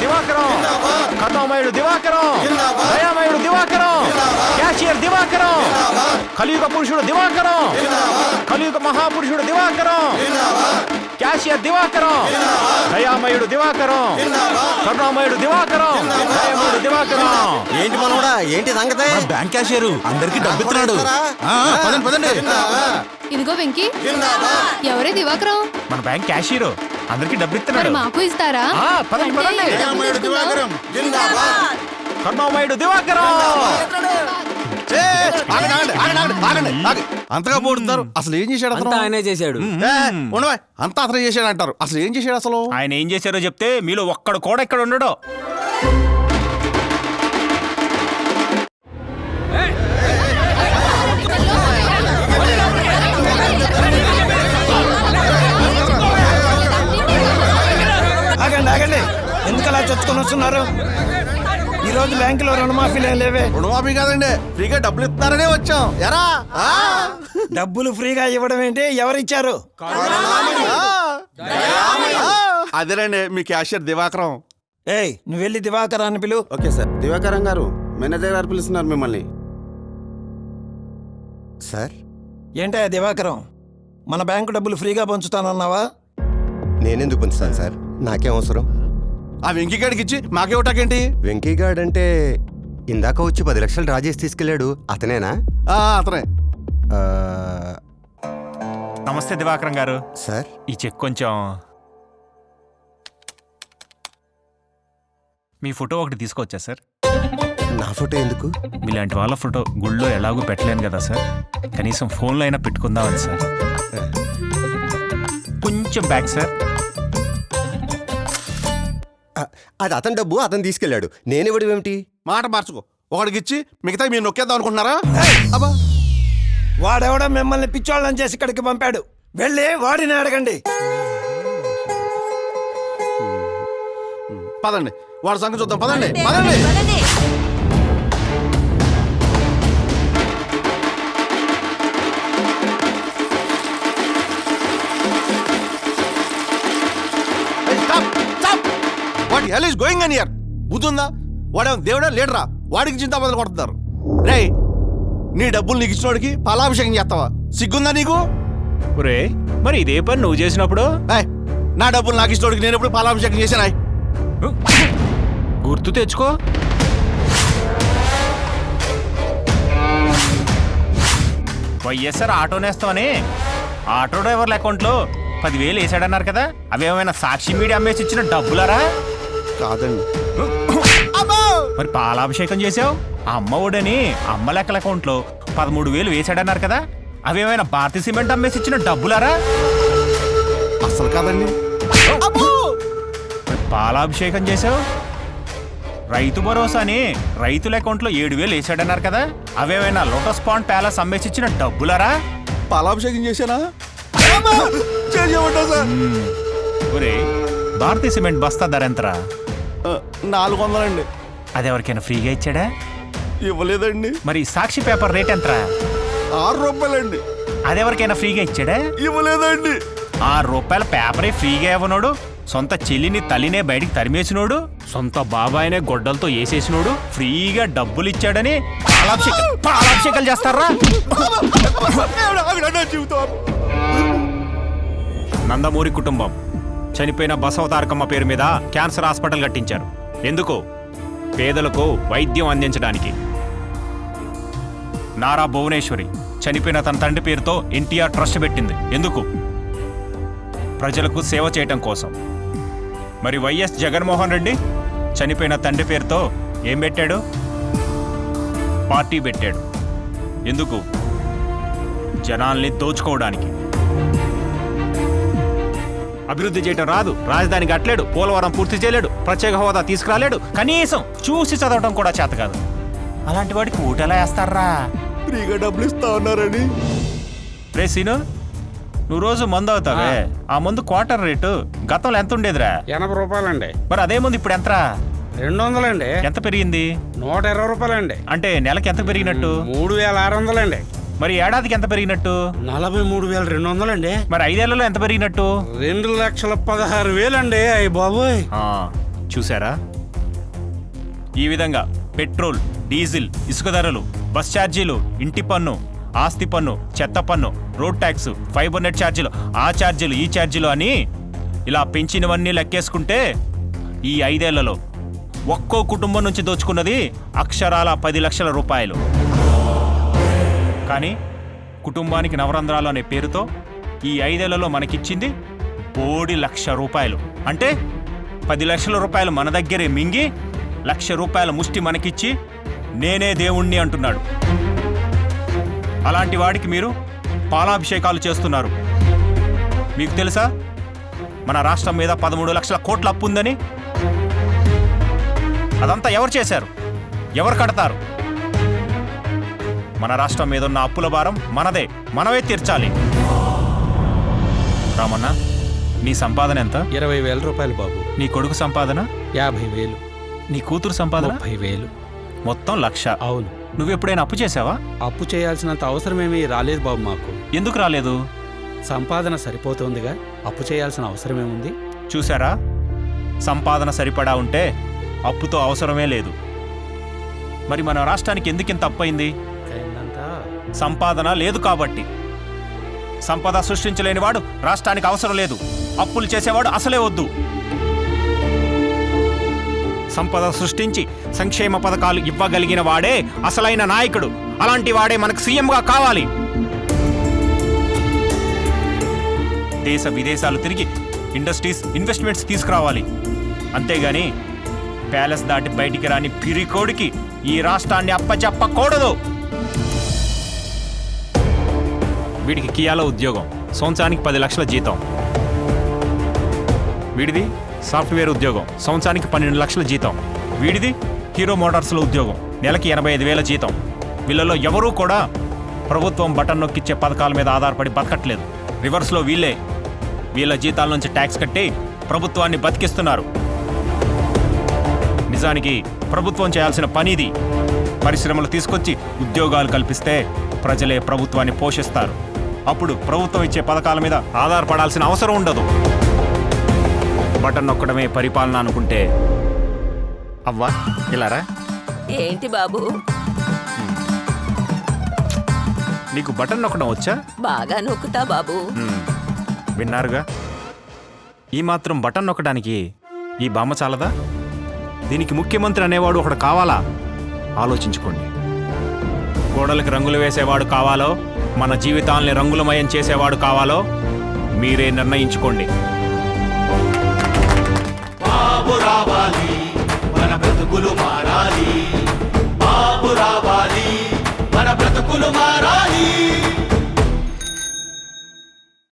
దివాకరం, కరుణామయుడు దివాకరం, దయామయుడు దివాకరం, క్యాషియర్ దివాకరం, కలియుగ పురుషుడు దివాకరం, కలియుగ మహాపురుషుడు దివాకరం, క్యాషియర్ దివాకరం, దయామయుడు దివాకరం, కరుణామయుడు దివాకరం, దయామయుడు దివాకరం. ఏంటి మనోడా, ఏంటి సంగతి? బ్యాంక్ క్యాషియర్ అందరికి డబ్బిస్తున్నాడు. పదండి. ఇదిగో వెంకీ, ఎవరే దివాకరం? మన బ్యాంక్ క్యాషియర్ అందరికి డబ్బు ఇస్తున్నాడు. మాకు ఇస్తారా? కరుణామయుడు దివాకరం. అంతగా పోడుతారు. అసలు ఏం చేశాడు? అంతా ఆయనే చేశాడు. ఉండవా, అంతా అతను చేశాడు అంటారు. అసలు ఏం చేశాడు? అసలు ఆయన ఏం చేశారో చెప్తే మీలో ఒక్కడు కూడా ఇక్కడ ఉండడు. ఆగండి, ఎందుకు అలా చొచ్చుకొని వస్తున్నారు? ఈ రోజు బ్యాంకులో రుణమాఫీలే లేవే. రుణమాఫీ కాదండి, ఫ్రీగా డబ్బులు ఇస్తున్నారనే వచ్చాం. ఎరా డబ్బులు ఫ్రీగా ఇవ్వడం ఏంటి? ఎవరిచ్చారు? అదేనండి మీ క్యాషియర్ దివాకరం. ఏయ్, నువ్వు వెళ్ళి దివాకరాన్ని పిలు. Okay sir. దివాకరం గారు, మేనేజర్ గారు పిలుస్తున్నారు మిమ్మల్ని. సార్, ఏంటయ్యా దివాకరం, మన బ్యాంకు డబ్బులు ఫ్రీగా పంచుతానన్నావా? నేనెందుకు పంచుతాను సార్? నాకేం అవసరం? ఆ వెంకీగాడికి ఇచ్చి మాకే ఒకటాకేంటి? వెంకీగాడ్ అంటే ఇందాక వచ్చి 10 లక్షలు డ్రా చేసి తీసుకెళ్ళాడు, అతనేనా? అతనే. నమస్తే దివాకరం గారు. సార్, ఈ చెక్ కొంచెం మీ ఫోటో ఒకటి తీసుకొచ్చా సార్. నా ఫోటో ఎందుకు? మీలాంటి వాళ్ళ ఫోటో గుళ్ళో ఎలాగూ పెట్టలేను కదా సార్, కనీసం ఫోన్లో అయినా పెట్టుకుందామని సార్. కొంచెం బ్యాక్ సార్. అది అతని డబ్బు, అతను తీసుకెళ్ళాడు. నేనివ్వడం ఏమిటి? మాట మార్చుకో. ఒకడికి ఇచ్చి మిగతా మీరు నొక్కేద్దాం అనుకుంటున్నారా? అబ్బా, వాడెవడో మిమ్మల్ని పిచ్చోళ్ళని చేసి ఇక్కడికి పంపాడు. వెళ్ళి వాడిని అడగండి. పదండి, వాడి సంగతి చూద్దాం. పదండి పదండి. What hell is going on here? బుద్ధుందా? వాడేమో దేవుడా లీడరా? వాడికి చింత మొదలు కొడుతున్నారు. రే, నీ డబ్బులు నీకు ఇచ్చినోడికి పాలాభిషేకం చేస్తావా? సిగ్గుందా నీకు? ఒరే, మరి ఇదే పని నువ్వు చేసినప్పుడు? నా డబ్బులు నాకు ఇచ్చినోడికి నేను ఎప్పుడు పాలాభిషేకం చేశానా? గుర్తు తెచ్చుకో. వైఎస్ఆర్ ఆటో నేస్తామని ఆటో డ్రైవర్ల అకౌంట్లో 10,000 వేసాడన్నారు కదా, అవేమైనా సాక్షి మీడియా అమ్మేసి ఇచ్చిన డబ్బులరా? కాదండి. మరి పాలాభిషేకం చేసావు ఆ అమ్మ ఒడని అమ్మ లెక్కల అకౌంట్లో 13,000 వేసాడన్నారు కదా, అవేమైనా భారతీయ సిమెంట్ అమ్మేసి ఇచ్చిన డబ్బులరా? అసలు కాదండి. పాలాభిషేకం చేసావు రైతు భరోసాని రైతుల అకౌంట్లో 7,000 వేసాడన్నారు కదా, అవేమైనా లోటస్ పాండ్ ప్యాలెస్ అమ్మేసి ఇచ్చిన డబ్బులరా? పాలాభిషేకం చేశానా? ఒరే, భారతీయ సిమెంట్ బస్తా ధర ఎంతరా? 400 అండి. అది ఎవరికైనా ఫ్రీగా ఇచ్చాడా? ఇవ్వలేదండి. మరి సాక్షి పేపర్ రేట్ ఎంతరా? 6 రూపాయలండి. అది ఎవరికైనా ఫ్రీగా ఇచ్చాడా? ఇవ్వలేదండి. 6 రూపాయల పేపరే ఫ్రీగా ఇవ్వనోడు, సొంత చెల్లిని తల్లినే బయటికి తరిమేసినోడు, సొంత బాబాయినే గొడ్డలతో వేసేసినోడు ఫ్రీగా డబ్బులు ఇచ్చాడని పాలాభిషేకాలు చేస్తారా? నందమూరి కుటుంబం చనిపోయిన బసవతారకమ్మ పేరు మీద క్యాన్సర్ హాస్పిటల్ కట్టించారు. ఎందుకు? పేదలకు వైద్యం అందించడానికి. నారా భువనేశ్వరి చనిపోయిన తన తండ్రి పేరుతో ఎన్టీఆర్ ట్రస్ట్ పెట్టింది. ఎందుకు? ప్రజలకు సేవ చేయటం కోసం. మరి వైఎస్ జగన్మోహన్ రెడ్డి చనిపోయిన తండ్రి పేరుతో ఏం పెట్టాడు? పార్టీ పెట్టాడు. ఎందుకు? జనాల్ని దోచుకోవడానికి. అభివృద్ధి చేయటం రాదు, రాజధాని కట్టలేడు, పోలవరం పూర్తి చేయలేడు, ప్రత్యేక హోదా తీసుకురాలేడు, కనీసం చూసి చదవటం కూడా చేత కాదు. అలాంటి వాడికి ఊటెలా వేస్తారా? ఫ్రీగా డబ్బులు ఇస్తా ఉన్నారని. రే సీను, నువ్వు రోజు మందు అవుతావే, ఆ మందు క్వార్టర్ రేటు గతంలో ఎంత ఉండేదిరా? 80 రూపాయలండి. మరి అదే మందు ఇప్పుడు ఎంతరా? 200 అండి. ఎంత పెరిగింది? 120 రూపాయలండి. అంటే నెలకి ఎంత పెరిగినట్టు? 3,600 అండి. మరి ఏడాదికి ఎంత పెరిగినట్టు? 43,200 అండి. మరి 5 ఏళ్లలో ఎంత పెరిగినట్టు? 2,16,000 అండి. అయ్య బాబోయ్. చూసారా, ఈ విధంగా పెట్రోల్, డీజిల్, ఇసుక ధరలు, బస్ ఛార్జీలు, ఇంటి పన్ను, ఆస్తి పన్ను, చెత్త పన్ను, రోడ్ ట్యాక్స్, ఫైబర్ నెట్ ఛార్జీలు, ఆ ఛార్జీలు, ఈ ఛార్జీలు అని ఇలా పెంచినవన్నీ లెక్కేసుకుంటే ఈ 5 ఏళ్లలో ఒక్కో కుటుంబం నుంచి దోచుకున్నది అక్షరాల 10 లక్షల రూపాయలు. కానీ కుటుంబానికి నవరంధ్రాలు అనే పేరుతో ఈ 5 ఏళ్లలో మనకిచ్చింది 1 లక్ష రూపాయలు. అంటే 10 లక్షల రూపాయలు మన దగ్గరే మింగి 1 లక్ష రూపాయల ముష్టి మనకిచ్చి నేనే దేవుణ్ణి అంటున్నాడు. అలాంటి వాడికి మీరు పాలాభిషేకాలు చేస్తున్నారు. మీకు తెలుసా మన రాష్ట్రం మీద 13 లక్షల కోట్ల అప్పు ఉందని? అదంతా ఎవరు చేశారు? ఎవరు కడతారు? మన రాష్ట్రం మీద ఉన్న అప్పుల భారం మనదే, మనమే తీర్చాలి. రామన్న, నీ సంపాదన ఎంత? 20,000 రూపాయలు బాబు. నీ కొడుకు సంపాదన? 50,000. నీ కూతురు సంపాదన? 30,000. మొత్తం 1 లక్ష. అవును. నువ్వెప్పుడైనా అప్పు చేసావా? అప్పు చేయాల్సినంత అవసరమేమీ రాలేదు బాబు మాకు. ఎందుకు రాలేదు? సంపాదన సరిపోతుందిగా, అప్పు చేయాల్సిన అవసరమేముంది? చూసారా, సంపాదన సరిపడా ఉంటే అప్పుతో అవసరమే లేదు. మరి మన రాష్ట్రానికి ఎందుకింత అప్పయింది? అయిందంతా సంపాదన లేదు కాబట్టి. సంపద సృష్టించలేనివాడు రాష్ట్రానికి అవసరం లేదు. అప్పులు చేసేవాడు అసలే వద్దు. సంపద సృష్టించి సంక్షేమ పథకాలు ఇవ్వగలిగిన వాడే అసలైన నాయకుడు. అలాంటి వాడే మనకు సీఎంగా కావాలి. దేశ విదేశాలు తిరిగి ఇండస్ట్రీస్, ఇన్వెస్ట్మెంట్స్ తీసుకురావాలి. అంతేగాని ప్యాలెస్ దాటి బయటికి రాని పిరికోడికి ఈ రాష్ట్రాన్ని అప్పచెప్పకూడదు. వీడికి కియాలో ఉద్యోగం, సంవత్సరానికి 10 లక్షల జీతం. వీడిది సాఫ్ట్వేర్ ఉద్యోగం, సంవత్సరానికి 12 లక్షల జీతం. వీడిది హీరో మోటార్స్లో ఉద్యోగం, నెలకి 85,000 జీతం. వీళ్ళలో ఎవరూ కూడా ప్రభుత్వం బటన్ నొక్కిచ్చే పథకాల మీద ఆధారపడి బతకట్లేదు. రివర్స్లో వీళ్ళ జీతాల నుంచి ట్యాక్స్ కట్టి ప్రభుత్వాన్ని బతికిస్తున్నారు. నిజానికి ప్రభుత్వం చేయాల్సిన పనిది. పరిశ్రమలు తీసుకొచ్చి ఉద్యోగాలు కల్పిస్తే ప్రజలే ప్రభుత్వాన్ని పోషిస్తారు. అప్పుడు ప్రభుత్వం ఇచ్చే పథకాల మీద ఆధారపడాల్సిన అవసరం ఉండదు. బటన్ నొక్కడమే పరిపాలన అనుకుంటే అవ్వా ఇలారా. ఏంటి బాబు? నీకు బటన్ నొక్కడం వచ్చా? బాగా నొక్కుతా బాబు. విన్నారుగా, ఈ మాత్రం బటన్ నొక్కడానికి ఈ బామ్మ చాలదా? దీనికి ముఖ్యమంత్రి అనేవాడు ఒకడు కావాలా? ఆలోచించుకోండి. గోడలకు రంగులు వేసేవాడు కావాలో, మన జీవితాల్ని రంగులమయం చేసేవాడు కావాలో మీరే నిర్ణయించుకోండి. బాబు రావాలి, మన బ్రతుకులు మారాలి. బాబు రావాలి, మన బ్రతుకులు మారాలి.